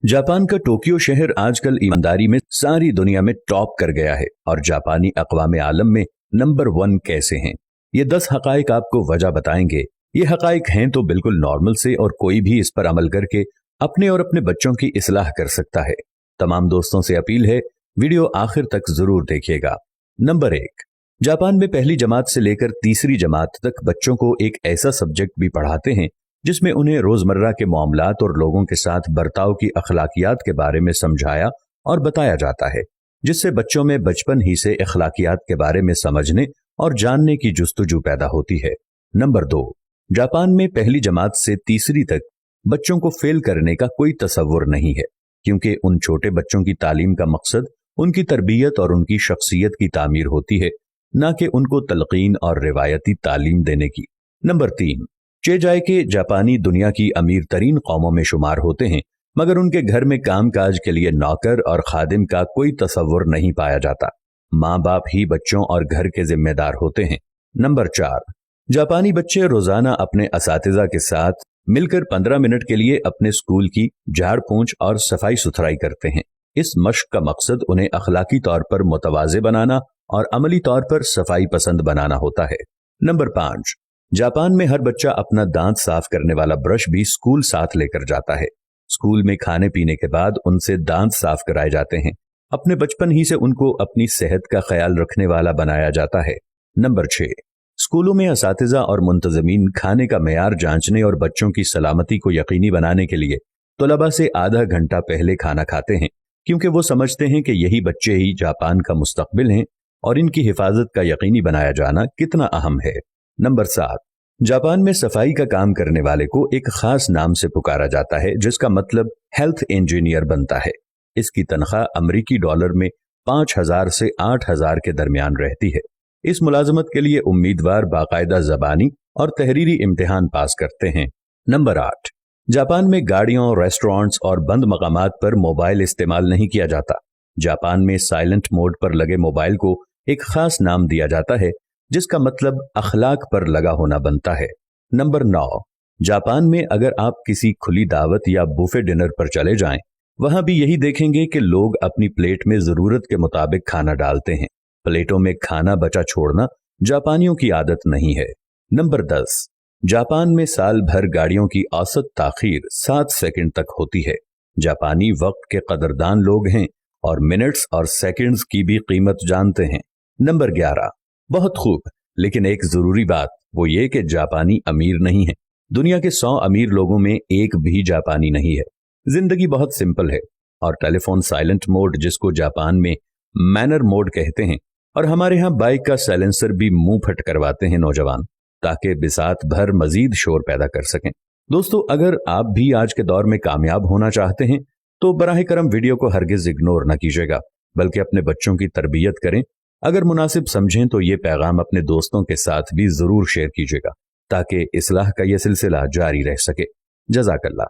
Japan का Tokyo शहर आजकल ईमानदारी में सारी दुनिया में टॉप कर गया है और जापानी अक़वाम आलम में नंबर 1 कैसे हैं। ये 10 हकाइक आपको वजह बताएंगे। ये हकाइक हैं तो बिल्कुल नॉर्मल से और कोई भी इस पर अमल करके अपने और अपने बच्चों की इस्लाह कर सकता है। तमाम दोस्तों से अपील है, वीडियो आखिर तक जरूर देखिएगा। नंबर 1, जापान में पहली जमात से लेकर तीसरी जमात तक बच्चों को एक ऐसा सब्जेक्ट भी पढ़ाते हैं जिसमें उन्हें रोजमर्रा के मामलात और लोगों के साथ बर्ताव की अखलाकियात के बारे में समझाया और बताया जाता है, जिससे बच्चों में बचपन ही से अखलाकियात के बारे में समझने और जानने की जुस्तजू पैदा होती है। नंबर 2, जापान में पहली जमात से तीसरी तक बच्चों को फेल करने का कोई तसव्वुर नहीं है, क्योंकि उन छोटे बच्चों की तालीम का मकसद उनकी तरबियत और उनकी शख्सियत की तामीर होती है, न कि उनको तलकीन और रिवायती तालीम देने की। नंबर 3, चेजाय के जापानी दुनिया की अमीर तरीन कौमों में शुमार होते हैं, मगर उनके घर में काम काज के लिए नौकर और खादिम का कोई तसव्वुर नहीं पाया जाता। माँ बाप ही बच्चों और घर के जिम्मेदार होते हैं। नंबर 4, जापानी बच्चे रोजाना अपने असातिज़ा के साथ मिलकर 15 मिनट के लिए अपने स्कूल की झाड़ पोंछ और सफाई सुथराई करते हैं। इस मश्क का मकसद उन्हें अखलाकी तौर पर मुतवाज़े बनाना और अमली तौर पर सफाई पसंद बनाना होता है। नंबर 5, जापान में हर बच्चा अपना दांत साफ करने वाला ब्रश भी स्कूल साथ लेकर जाता है। स्कूल में खाने पीने के बाद उनसे दांत साफ कराए जाते हैं। अपने बचपन ही से उनको अपनी सेहत का ख्याल रखने वाला बनाया जाता है। नंबर 6, स्कूलों में असातिज़ा और मुंतज़मीन खाने का मेयार जांचने और बच्चों की सलामती को यकीनी बनाने के लिए तलबा से आधा घंटा पहले खाना खाते हैं, क्योंकि वो समझते हैं कि यही बच्चे ही जापान का मुस्तकबिल हैं और इनकी हिफाजत का यकीनी बनाया जाना कितना अहम है। नंबर 7, जापान में सफाई का काम करने वाले को एक खास नाम से पुकारा जाता है, जिसका मतलब हेल्थ इंजीनियर बनता है। इसकी तनख्वाह अमरीकी डॉलर में 5,000 से 8,000 के दरमियान रहती है। इस मुलाजमत के लिए उम्मीदवार बाकायदा ज़बानी और तहरीरी इम्तिहान पास करते हैं। नंबर 8, जापान में गाड़ियों, रेस्टोरेंट्स और बंद मकामात पर मोबाइल इस्तेमाल नहीं किया जाता। जापान में साइलेंट मोड पर लगे मोबाइल को एक खास नाम दिया जाता है, जिसका मतलब अखलाक पर लगा होना बनता है। नंबर 9, जापान में अगर आप किसी खुली दावत या बुफे डिनर पर चले जाएं, वहां भी यही देखेंगे कि लोग अपनी प्लेट में जरूरत के मुताबिक खाना डालते हैं। प्लेटों में खाना बचा छोड़ना जापानियों की आदत नहीं है। नंबर 10, जापान में साल भर गाड़ियों की औसत ताखीर 7 सेकंड तक होती है। जापानी वक्त के कदरदान लोग हैं और मिनट्स और सेकंड्स की भी कीमत जानते हैं। नंबर 11, बहुत खूब, लेकिन एक जरूरी बात वो ये कि जापानी अमीर नहीं है। दुनिया के 100 अमीर लोगों में एक भी जापानी नहीं है। जिंदगी बहुत सिंपल है और टेलीफोन साइलेंट मोड, जिसको जापान में मैनर मोड कहते हैं, और हमारे यहाँ बाइक का साइलेंसर भी मुंह फट करवाते हैं नौजवान, ताकि बिसात भर मजीद शोर पैदा कर सकें। दोस्तों, अगर आप भी आज के दौर में कामयाब होना चाहते हैं तो बराह करम वीडियो को हरगिज इग्नोर न कीजिएगा, बल्कि अपने बच्चों की तरबियत करें। अगर मुनासिब समझें तो ये पैगाम अपने दोस्तों के साथ भी जरूर शेयर कीजिएगा, ताकि इस्लाह का यह सिलसिला जारी रह सके। जज़ाकल्लाह।